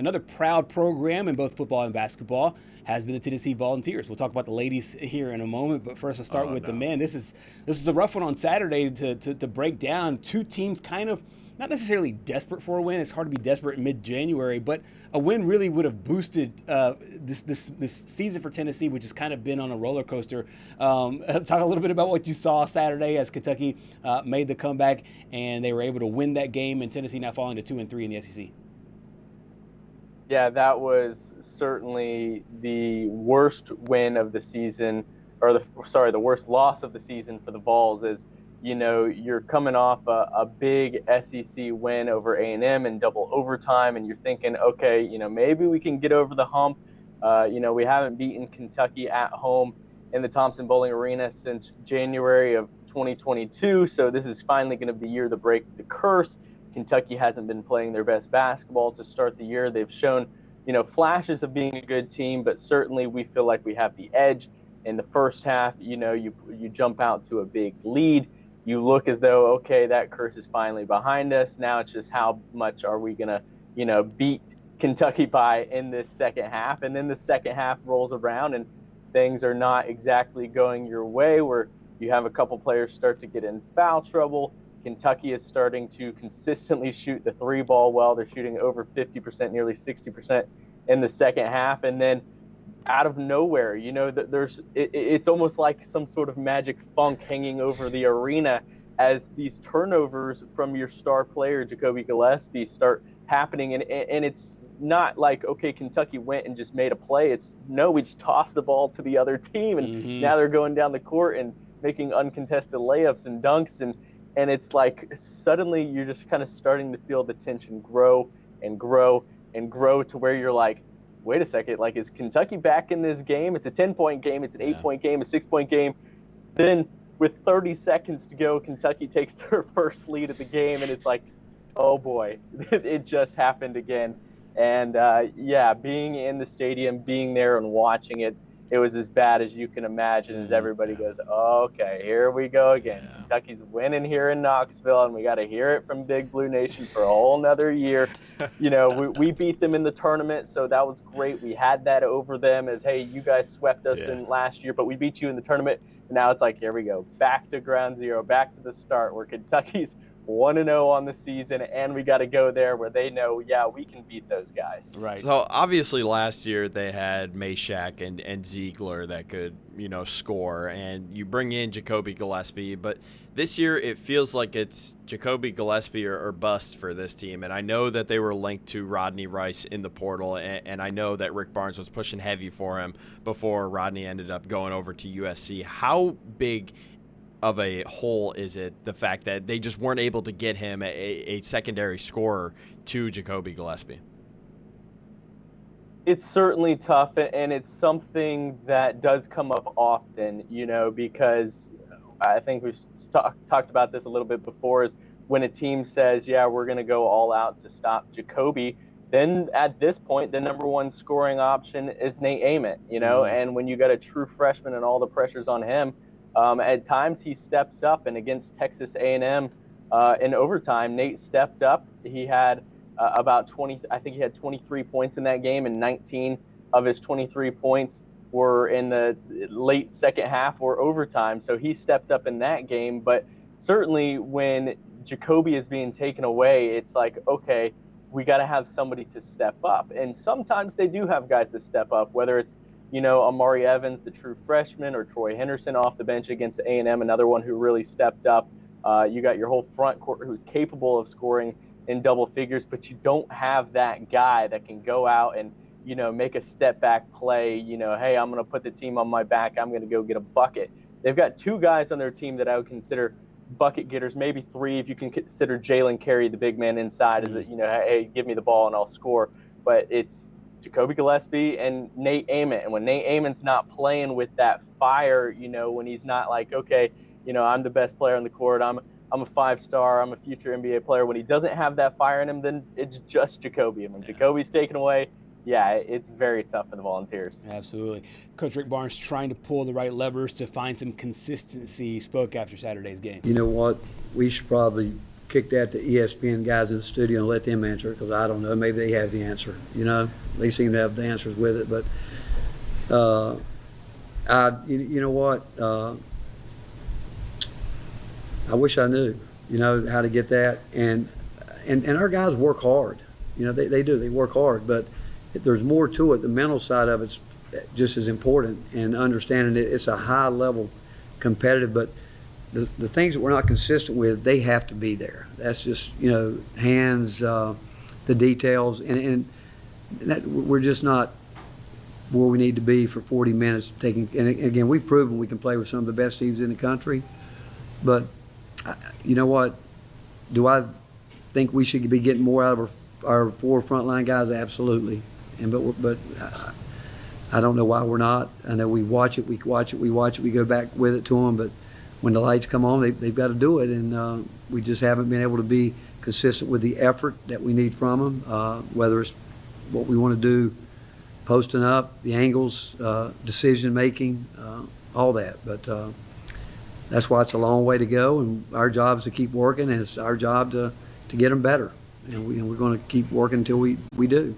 another proud program in both football and basketball has been the Tennessee Volunteers. We'll talk about the ladies here in a moment, but first I'll start with the men. This is a rough one on Saturday to break down. Two teams kind of not necessarily desperate for a win. It's hard to be desperate in mid-January, but a win really would have boosted this season for Tennessee, which has kind of been on a roller coaster. Talk a little bit about what you saw Saturday as Kentucky made the comeback and they were able to win that game, and Tennessee now falling to 2-3 in the SEC. Yeah, that was certainly the worst win of the season, or the worst loss of the season for the Vols. Is you're coming off a big SEC win over A&M in double overtime, and you're thinking, okay, maybe we can get over the hump. We haven't beaten Kentucky at home in the Thompson-Boling Arena since January of 2022, so this is finally going to be the year to break the curse. Kentucky hasn't been playing their best basketball to start the year. They've shown, flashes of being a good team, but certainly we feel like we have the edge. In the first half, you jump out to a big lead. You look as though, okay, that curse is finally behind us. Now it's just how much are we going to, beat Kentucky by in this second half. And then the second half rolls around and things are not exactly going your way, where you have a couple players start to get in foul trouble. Kentucky is starting to consistently shoot the three ball well. They're shooting over 50%, nearly 60% in the second half. And then out of nowhere, it's almost like some sort of magic funk hanging over the arena as these turnovers from your star player, Jacoby Gillespie, start happening. And it's not like, okay, Kentucky went and just made a play. It's, no, we just tossed the ball to the other team. And now they're going down the court and making uncontested layups and dunks. And it's like suddenly you're just kind of starting to feel the tension grow and grow and grow to where you're like, wait a second, like, is Kentucky back in this game? It's a 10-point game. It's an 8-point game, a 6-point game. Then with 30 seconds to go, Kentucky takes their first lead of the game, and it's like, oh, boy, it just happened again. And, being in the stadium, being there and watching it, it was as bad as you can imagine as everybody goes, oh, okay, here we go again. Yeah. Kentucky's winning here in Knoxville, and we got to hear it from Big Blue Nation for a whole nother year. We beat them in the tournament, so that was great. We had that over them as, hey, you guys swept us in last year, but we beat you in the tournament. And now it's like, here we go, back to ground zero, back to the start, where Kentucky's 1-0 on the season, and we got to go there where they know, yeah, we can beat those guys. Right. So obviously last year they had Meshack and Ziegler that could, score, and you bring in Jacoby Gillespie, but this year it feels like it's Jacoby Gillespie or bust for this team. And I know that they were linked to Rodney Rice in the portal, and I know that Rick Barnes was pushing heavy for him before Rodney ended up going over to USC. How big of a hole is it, the fact that they just weren't able to get him a secondary scorer to Jacoby Gillespie? It's certainly tough, and it's something that does come up often, because I think we've talked about this a little bit before, is when a team says, yeah, we're going to go all out to stop Jacoby, then at this point, the number one scoring option is Nate Ament, and when you got a true freshman and all the pressure's on him, at times he steps up, and against Texas A&M in overtime, Nate stepped up. He had about 23 points in that game, and 19 of his 23 points were in the late second half or overtime. So he stepped up in that game. But certainly when Jacoby is being taken away, it's like, okay, we got to have somebody to step up. And sometimes they do have guys that step up, whether it's Amari Evans, the true freshman, or Troy Henderson off the bench against A&M, another one who really stepped up. You got your whole front court who's capable of scoring in double figures, but you don't have that guy that can go out and, make a step back play, hey, I'm going to put the team on my back. I'm going to go get a bucket. They've got two guys on their team that I would consider bucket getters, maybe three if you can consider Jalen Carey, the big man inside, is that, hey, give me the ball and I'll score. But it's Jacoby Gillespie and Nate Ament. And when Nate Ament's not playing with that fire, when he's not like, okay, I'm the best player on the court, I'm a 5-star, I'm a future NBA player. When he doesn't have that fire in him, then it's just Jacoby. And when Jacoby's taken away, it's very tough for the Volunteers. Absolutely. Coach Rick Barnes trying to pull the right levers to find some consistency, spoke after Saturday's game. You know what? We should probably kick that to ESPN guys in the studio and let them answer it, because I don't know. Maybe they have the answer. You know, they seem to have the answers with it. But you know what? I wish I knew. You know, how to get that. And our guys work hard. You know, they do. They work hard. But there's more to it. The mental side of it's just as important, and understanding it's a high level competitive, but the things that we're not consistent with, they have to be there. That's just, you know, hands, the details, and that we're just not where we need to be for 40 minutes taking. And again, we've proven we can play with some of the best teams in the country, but you know what? Do I think we should be getting more out of our 4 frontline guys? Absolutely. But I don't know why we're not. I know we watch it, we go back with it to them, but when the lights come on, they've got to do it, and we just haven't been able to be consistent with the effort that we need from them, whether it's what we want to do, posting up, the angles, decision making, all that. But that's why it's a long way to go, and our job is to keep working, and it's our job to get them better, and we're going to keep working until we do.